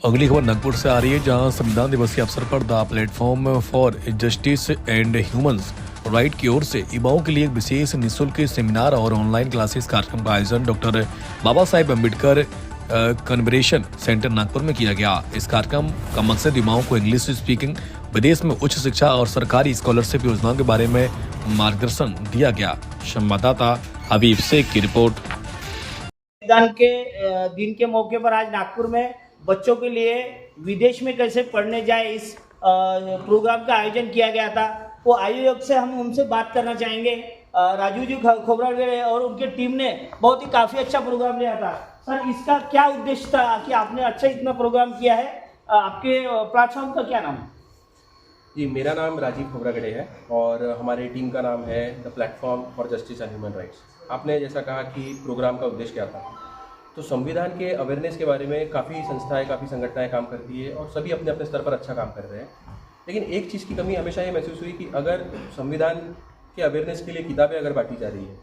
अगली खबर नागपुर से आ रही है, जहां संविधान दिवस के अवसर पर the platform for justice and humans right की ओर से युवाओं के लिए एक विशेष निःशुल्क सेमिनार और ऑनलाइन क्लासेस कार्यक्रम का आयोजन डॉक्टर बाबा साहेब अम्बेडकर कन्वरेशन सेंटर नागपुर में किया गया। इस कार्यक्रम का मकसद युवाओं को इंग्लिश स्पीकिंग, विदेश में उच्च शिक्षा और सरकारी स्कॉलरशिप योजनाओं के बारे में मार्गदर्शन दिया गया। संवाददाता हबीब शेख की रिपोर्ट। संविधान के दिन के मौके पर आज नागपुर में बच्चों के लिए विदेश में कैसे पढ़ने जाए इस प्रोग्राम का आयोजन किया गया था। वो आयोजक से हम उनसे बात करना चाहेंगे। राजू जी खोबरागड़े और उनके टीम ने बहुत ही काफ़ी अच्छा प्रोग्राम लिया था। सर, इसका क्या उद्देश्य था कि आपने अच्छा इतना प्रोग्राम किया है? आपके प्लेटफॉर्म का क्या नाम है? जी, मेरा नाम राजीव खोबरागड़े है और हमारी टीम का नाम है the platform for justice and human rights. आपने जैसा कहा कि प्रोग्राम का उद्देश्य क्या था, तो संविधान के अवेयरनेस के बारे में काफ़ी संस्थाएं, काफ़ी संगठनाएं काम करती है और सभी अपने अपने स्तर पर अच्छा काम कर रहे हैं। लेकिन एक चीज़ की कमी हमेशा ये महसूस हुई कि अगर संविधान के अवेयरनेस के लिए किताबें अगर बांटी जा रही है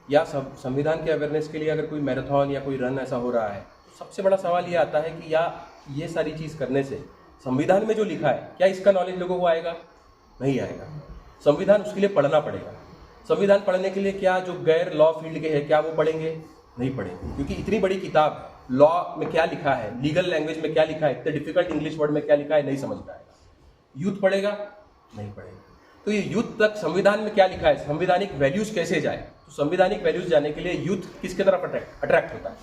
या संविधान के अवेयरनेस के लिए अगर कोई मैराथन या कोई रन ऐसा हो रहा है, तो सबसे बड़ा सवाल ये आता है कि या ये सारी चीज़ करने से संविधान में जो लिखा है क्या इसका नॉलेज लोगों को आएगा? नहीं आएगा। संविधान उसके लिए पढ़ना पड़ेगा। संविधान पढ़ने के लिए क्या जो गैर लॉ फील्ड के हैं क्या वो पढ़ेंगे? नहीं पढ़ेंगे, क्योंकि इतनी बड़ी किताब लॉ में क्या लिखा है, लीगल लैंग्वेज में क्या लिखा है, इतने डिफिकल्ट इंग्लिश वर्ड में क्या लिखा है नहीं समझ में आएगा। यूथ पढ़ेगा? नहीं पढ़ेगा। तो ये यूथ तक संविधान में क्या लिखा है, संवैधानिक वैल्यूज कैसे जाए, तो संवैधानिक वैल्यूज जाने के लिए यूथ किसके तरफ अट्रैक्ट होता है?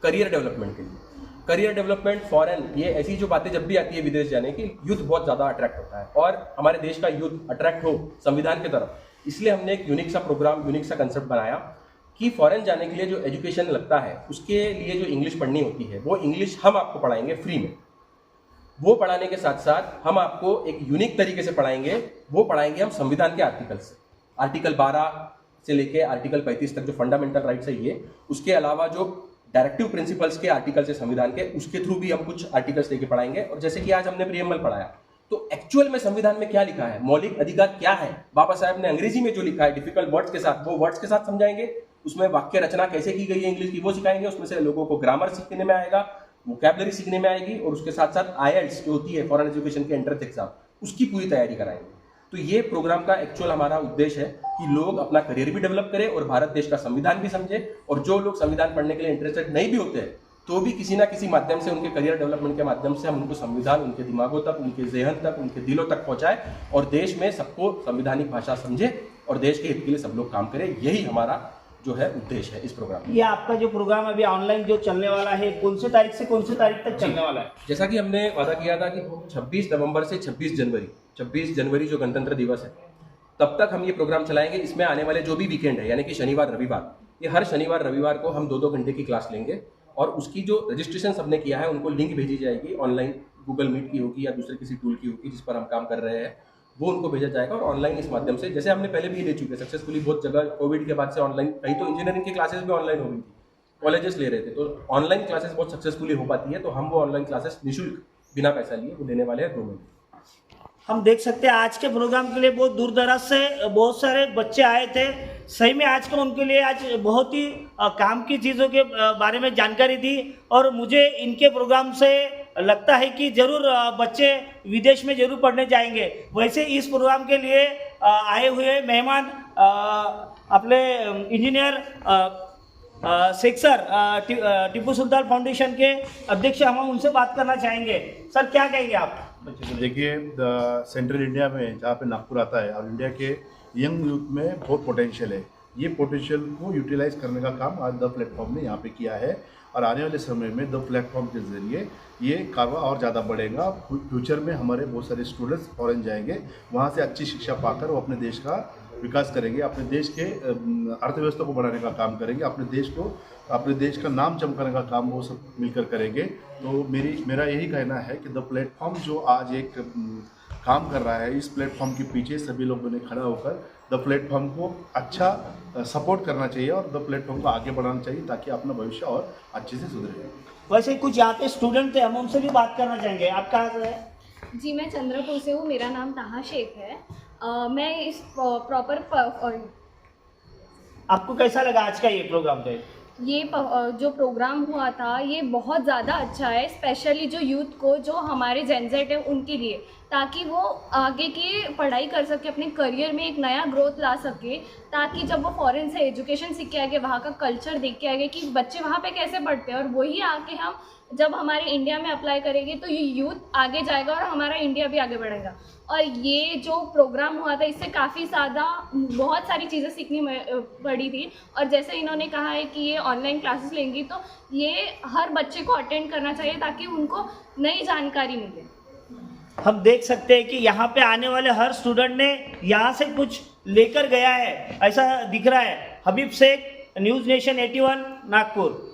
करियर डेवलपमेंट के लिए। करियर डेवलपमेंट, फॉरेन, ये ऐसी जो बातें जब भी आती है विदेश जाने की, यूथ बहुत ज़्यादा अट्रैक्ट होता है और हमारे देश का यूथ अट्रैक्ट हो संविधान की तरफ, इसलिए हमने एक यूनिक सा प्रोग्राम, यूनिक सा कंसेप्ट बनाया कि फॉरेन जाने के लिए जो एजुकेशन लगता है उसके लिए जो इंग्लिश पढ़नी होती है वो इंग्लिश हम आपको पढ़ाएंगे फ्री में। वो पढ़ाने के साथ साथ हम आपको एक यूनिक तरीके से पढ़ाएंगे। वो पढ़ाएंगे हम संविधान के आर्टिकल से, आर्टिकल 12 से लेके आर्टिकल 35 तक जो फंडामेंटल राइट्स है ये, उसके अलावा जो डायरेक्टिव प्रिंसिपल्स के आर्टिकल्स है संविधान के, उसके थ्रू भी हम कुछ आर्टिकल्स लेके पढ़ाएंगे। और जैसे कि आज हमने प्रीएम्बल पढ़ाया, तो एक्चुअल में संविधान में क्या लिखा है, मौलिक अधिकार क्या है, बाबा साहब ने अंग्रेजी में जो लिखा है डिफिकल्ट वर्ड्स के साथ, वो वर्ड्स के साथ समझाएंगे। उसमें वाक्य रचना कैसे की गई है इंग्लिश की वो सिखाएंगे। उसमें से लोगों को ग्रामर सीखने में आएगा, वोकैबुलरी सीखने में आएगी और उसके साथ साथ आईएलटीएस जो होती है फॉरेन एजुकेशन के एंट्रेंस एग्जाम, उसकी पूरी तैयारी कराएंगे। तो ये प्रोग्राम का एक्चुअल हमारा उद्देश्य है कि लोग अपना करियर भी डेवलप करें और भारत देश का संविधान भी समझे। और जो लोग संविधान पढ़ने के लिए इंटरेस्टेड नहीं भी होते हैं, तो भी किसी ना किसी माध्यम से, उनके करियर डेवलपमेंट के माध्यम से हम उनको संविधान उनके दिमागों तक, उनके ज़हन तक, उनके दिलों तक पहुंचाए और देश में सबको संवैधानिक भाषा समझे और देश के हित के लिए सब लोग काम करें। यही हमारा जो है उद्देश्य है इस प्रोग्राम में। ये आपका जो प्रोग्राम अभी ऑनलाइन जो चलने वाला है, कौन से तारीख से कौन से तारीख तक चलने वाला है? जैसा कि हमने वादा किया था कि 26 नवंबर से 26 जनवरी जो गणतंत्र दिवस है, तब तक हम ये प्रोग्राम चलाएंगे। इसमें आने वाले जो भी वीकेंड है, यानी कि शनिवार रविवार, ये हर शनिवार रविवार को हम 2-2 घंटे की क्लास लेंगे और उसकी जो रजिस्ट्रेशन सबने किया है उनको लिंक भेजी जाएगी। ऑनलाइन गूगल मीट की होगी या दूसरे किसी टूल की होगी जिस पर हम काम कर रहे हैं, वो उनको भेजा जाएगा। और ऑनलाइन इस माध्यम से, जैसे हमने पहले भी ले चुके सक्सेसफुली बहुत जगह, कोविड के बाद से ऑनलाइन, कहीं तो इंजीनियरिंग की क्लासेस भी ऑनलाइन हो गई थी, कॉलेजेस ले रहे थे, तो ऑनलाइन क्लासेस बहुत सक्सेसफुली हो पाती है। तो हम वो ऑनलाइन क्लासेस निःशुल्क बिना पैसा लिए वो देने वाले हैं 2 महीने। हम देख सकते हैं आज के प्रोग्राम के लिए बहुत दूर दराज से बहुत सारे बच्चे आए थे। सही में आज का उनके लिए आज बहुत ही काम की चीज़ों के बारे में जानकारी दी और मुझे इनके प्रोग्राम से लगता है कि ज़रूर बच्चे विदेश में ज़रूर पढ़ने जाएंगे। वैसे इस प्रोग्राम के लिए आए हुए मेहमान अपने engineer Sheikh sir, Tipu Sultan foundation के अध्यक्ष, हम उनसे बात करना चाहेंगे। सर, क्या कहेंगे आप? देखिए, सेंट्रल इंडिया में जहाँ पे नागपुर आता है और इंडिया के यंग यूथ में बहुत पोटेंशियल है। ये पोटेंशियल को यूटिलाइज करने का काम आज द प्लेटफॉर्म ने यहाँ पे किया है और आने वाले समय में द प्लेटफॉर्म के ज़रिए ये कारवा और ज़्यादा बढ़ेगा। फ्यूचर में हमारे बहुत सारे स्टूडेंट्स फॉरेन जाएंगे, वहाँ से अच्छी शिक्षा पाकर वो अपने देश का विकास करेंगे, अपने देश के अर्थव्यवस्था को बढ़ाने का काम करेंगे, अपने देश का नाम चमकाने का काम वो सब मिलकर करेंगे। तो मेरा यही कहना है कि द प्लेटफॉर्म जो आज एक काम कर रहा है, इस प्लेटफॉर्म के पीछे सभी लोगों ने खड़ा होकर द प्लेटफॉर्म को अच्छा सपोर्ट करना चाहिए और द प्लेटफॉर्म को आगे बढ़ाना चाहिए ताकि अपना भविष्य और अच्छे से सुधरे। वैसे कुछ यहाँ पे स्टूडेंट थे, हम उनसे भी बात करना चाहेंगे। आप कहाँ से हैं? जी, मैं चंद्रपुर से हूँ। मेरा नाम ताहा शेख है। मैं इस प्रॉपर आपको कैसा लगा आज का ये प्रोग्राम? ये जो प्रोग्राम हुआ था ये बहुत ज़्यादा अच्छा है, स्पेशली जो यूथ को, जो हमारे जेनजेट है उनके लिए, ताकि वो आगे की पढ़ाई कर सके, अपने करियर में एक नया ग्रोथ ला सके, ताकि जब वो फॉरेन से एजुकेशन सीख के आगे, वहाँ का कल्चर देख के आगे कि बच्चे वहाँ पे कैसे पढ़ते हैं, और वही आके हम जब हमारे इंडिया में अप्लाई करेंगे तो ये यूथ आगे जाएगा और हमारा इंडिया भी आगे बढ़ेगा। और ये जो प्रोग्राम हुआ था इससे काफ़ी ज़्यादा बहुत सारी चीज़ें सीखनी पड़ी थी। और जैसे इन्होंने कहा है कि ये ऑनलाइन क्लासेस लेंगी, तो ये हर बच्चे को अटेंड करना चाहिए ताकि उनको नई जानकारी मिले। हम देख सकते हैं कि यहाँ पे आने वाले हर स्टूडेंट ने यहाँ से कुछ लेकर गया है, ऐसा दिख रहा है। हबीब शेख, न्यूज़ नेशन 81, नागपुर।